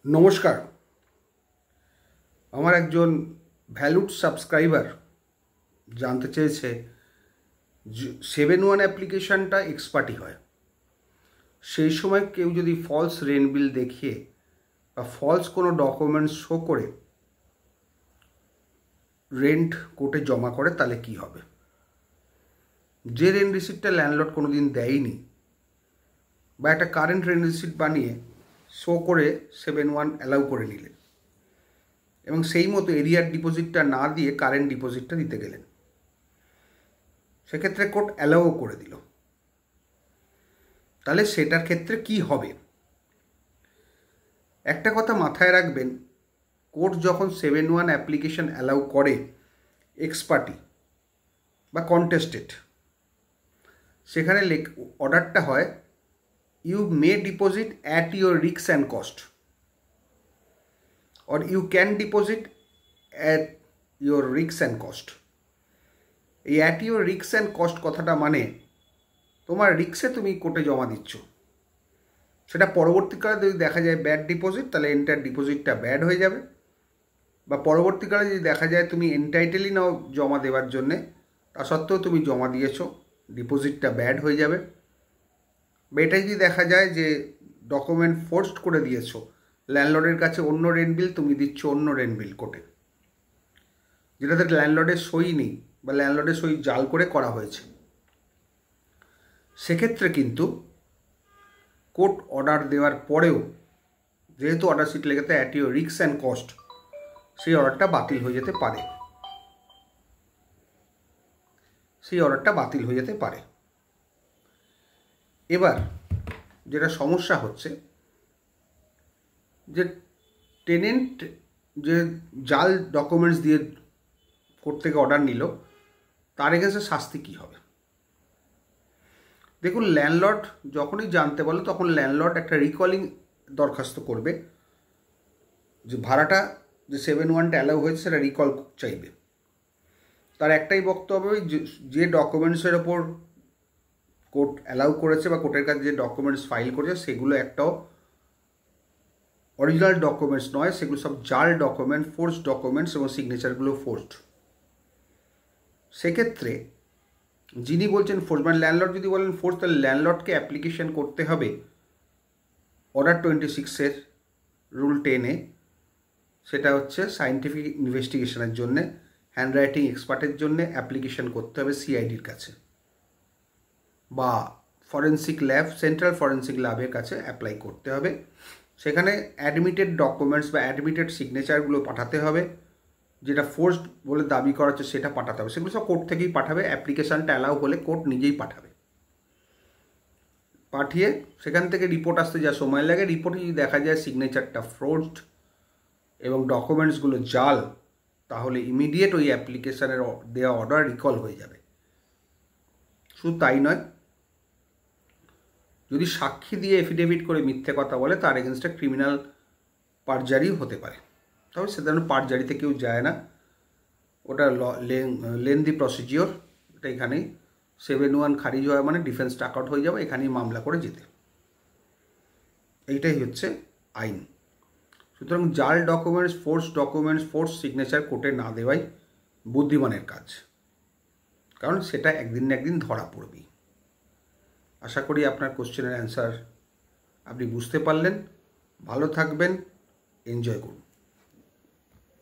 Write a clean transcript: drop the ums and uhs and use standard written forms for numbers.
নমস্কার। আমার একজন ভ্যালুড সাবস্ক্রাইবার জানতে চেয়েছে 7(1) অ্যাপ্লিকেশানটা এক্সপার্টি হয়, সেই সময় কেউ যদি ফলস রেন্ট বিল দেখিয়ে বা ফলস কোনো ডকুমেন্টস শো করে রেন্ট কোর্টে জমা করে তাহলে কি হবে। যে রেন্ট রিসিপ্টটা ল্যান্ডলর্ড কোনো দিন দেয়নি বা একটা কারেন্ট রেন্ট রিসিপ্ট বানিয়ে শো করে 7(1) অ্যালাউ করে নিলেন এবং সেই মতো এরিয়ার ডিপোজিটটা না দিয়ে কারেন্ট ডিপোজিটটা দিতে গেলেন, সেক্ষেত্রে কোর্ট অ্যালাউও করে দিল, তাহলে সেটার ক্ষেত্রে কি হবে। একটা কথা মাথায় রাখবেন, কোর্ট যখন 7(1) অ্যাপ্লিকেশন অ্যালাউ করে এক্সপার্টি বা কন্টেস্টেড, সেখানে অর্ডারটা হয় you may deposit at your risk and cost or you can deposit at your risk and cost। এই at your risk and cost কথাটা মানে তোমার রিক্সে তুমি কোর্টে জমা দিচ্ছ, সেটা পরবর্তীকালে যদি দেখা যায় ব্যাড ডিপোজিট, তাহলে এন্টায়ার ডিপোজিটটা ব্যাড হয়ে যাবে, বা পরবর্তীকালে যদি দেখা যায় তুমি এন্টাইটেলই নাও জমা দেওয়ার জন্যে, তা সত্ত্বেও তুমি জমা দিয়েছো, ডিপোজিটটা ব্যাড হয়ে যাবে। বা এটা যদি দেখা যায় যে ডকুমেন্ট ফোর্সড করে দিয়েছো, ল্যান্ডলর্ডের কাছে অন্য রেন্ট বিল, তুমি দিচ্ছ অন্য রেন্ট বিল কোর্টে, যেটাতে ল্যান্ডলর্ডের সই নেই বা ল্যান্ডলর্ডের সই জাল করে করা হয়েছে, সেক্ষেত্রে কিন্তু কোর্ট অর্ডার দেওয়ার পরেও যেহেতু অর্ডার শিট লেগেতে at your risk and cost, সেই অর্ডারটা বাতিল হয়ে যেতে পারে, এবার যেটা সমস্যা হচ্ছে যে টেনেন্ট যে জাল ডকুমেন্টস দিয়ে কোর্ট থেকে অর্ডার নিল, তার এগেন্সে শাস্তি কী হবে। দেখুন, ল্যান্ডলর্ড যখনই জানতে বলে তখন ল্যান্ডলর্ড একটা রিকলিং দরখাস্ত করবে, যে ভাড়াটা যে 7(1)টা অ্যালাউ হয়েছে সেটা রিকল চাইবে। তার একটাই বক্তব্য, যে ডকুমেন্টসের ওপর কোর্ট অ্যালাউ করেছে বা কোর্টের কাছে যে ডকুমেন্টস ফাইল করেছে সেগুলো একটাও অরিজিনাল ডকুমেন্টস নয়, সেগুলো সব জাল ডকুমেন্ট, ফোর্স ডকুমেন্টস এবং সিগনেচারগুলো ফোর্সড। সেক্ষেত্রে যিনি বলছেন ফোর্স, মানে ল্যান্ডলর্ড যদি বলেন ফোর্স, তাহলে ল্যান্ডলর্ডকে অ্যাপ্লিকেশন করতে হবে অর্ডার 26-এর রুল 10-এ, সেটা হচ্ছে সায়েন্টিফিক ইনভেস্টিগেশনের জন্যে, হ্যান্ডরাইটিং এক্সপার্টের জন্যে অ্যাপ্লিকেশন করতে হবে সিআইডির কাছে বা ফরেন্সিক ল্যাব, সেন্ট্রাল ফরেন্সিক ল্যাবের কাছে অ্যাপ্লাই করতে হবে। সেখানে অ্যাডমিটেড ডকুমেন্টস বা অ্যাডমিটেড সিগনেচারগুলো পাঠাতে হবে, যেটা ফোর্সড বলে দাবি করা হচ্ছে সেটা পাঠাতে হবে। সেগুলো সব কোর্ট থেকেই পাঠাবে, অ্যাপ্লিকেশানটা অ্যালাউ হলে কোর্ট নিজেই পাঠিয়ে সেখান থেকে রিপোর্ট আসতে যা সময় লাগে, রিপোর্টে যদি দেখা যায় সিগনেচারটা ফ্রডড এবং ডকুমেন্টসগুলো জাল, তাহলে ইমিডিয়েট ওই অ্যাপ্লিকেশানের দেওয়া অর্ডার রিকল হয়ে যাবে। শুধু তাই নয়, যদি সাক্ষী দিয়ে এফিডেভিট করে মিথ্যে কথা বলে, তার এগেনস্টে ক্রিমিনাল পারজারিও হতে পারে। তবে সে ধরনের পারজারিতে কেউ যায় না, ওটা লেন্দি প্রসিজিওর। এটা এখানেই 7(1) খারিজ হওয়া মানে ডিফেন্স টাক আউট হয়ে যাবে, এখানেই মামলা করে যেতে, এইটাই হচ্ছে আইন। সুতরাং জাল ডকুমেন্টস, ফোর্স সিগনেচার কোর্টে না দেওয়াই বুদ্ধিমানের কাজ, কারণ সেটা একদিন না একদিন ধরা পড়বেই। আশা করি আপনার কোশ্চেনের অ্যান্সার আপনি বুঝতে পারলেন। ভালো থাকবেন, এনজয় করুন।